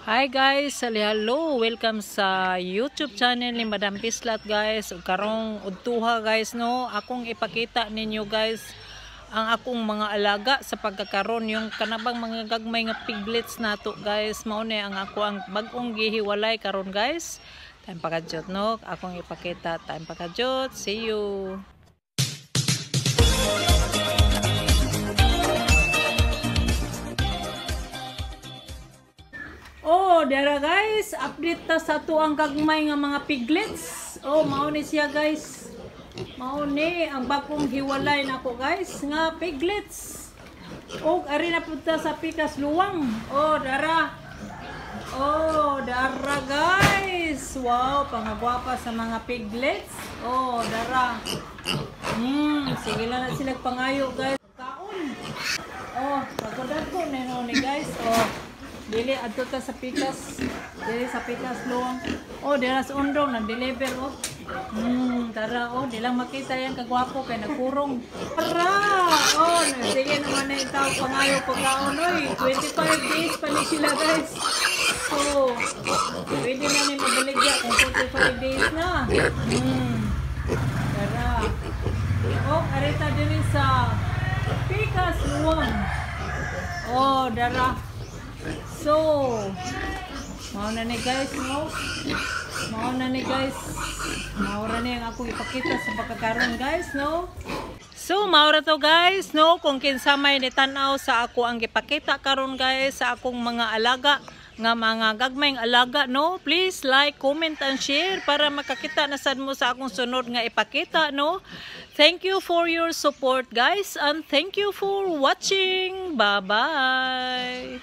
Hi guys, hello, welcome sa YouTube channel ni Madam Pislat guys. Karong udtuha guys no, akong ipakita ninyo guys ang akong mga alaga sa pagkakaroon yung kanabang mga gagmay nga piglets nato guys. Mao ni ang ako ang bag-ong gihiwalay karon guys. Time pakadjot no, akong ipakita time pakadjot. See you. Oh, dara guys, update ta sa to ang gagmay nga mga piglets. Oh, mao ni siya guys. Mao ni ang bagong hiwalay nako guys nga piglets. Oh, ari na punta sa pikas luwang. Oh, dara. Oh, dara guys. Wow, pangagwapa sa mga piglets. Oh, dara. Sige lang na sila pangayo guys. Kaon. Oh, pagkudan ko ni guys. Oh. Dili adto ta sa pikas. Dili sa pikas luwang. Oh, dira sa undong nang deliver oh. Tara oh, di lang makita yan kagwapo kay nagkurong. Tara. Oh, sige naman na itaw pangayo pagkaon oy. 25 days pa ni sila guys. So, pwede na ni mabaligya kung 45 days na. Tara. Oh, arita din sa pikas luwang. Oh, dara. So, mao na ni guys, no? Mao na ni guys. Mao ra ni ang ako ipakita sa pagkakaroon guys, no? So, mao ra to guys, no? Kung kinsa may nitanaw sa ako ang gipakita karon guys sa akong mga alaga nga mga gagmayng alaga, no? Please like, comment and share para makakita na sad mo sa akong sunod nga ipakita, no? Thank you for your support guys and thank you for watching. Bye-bye.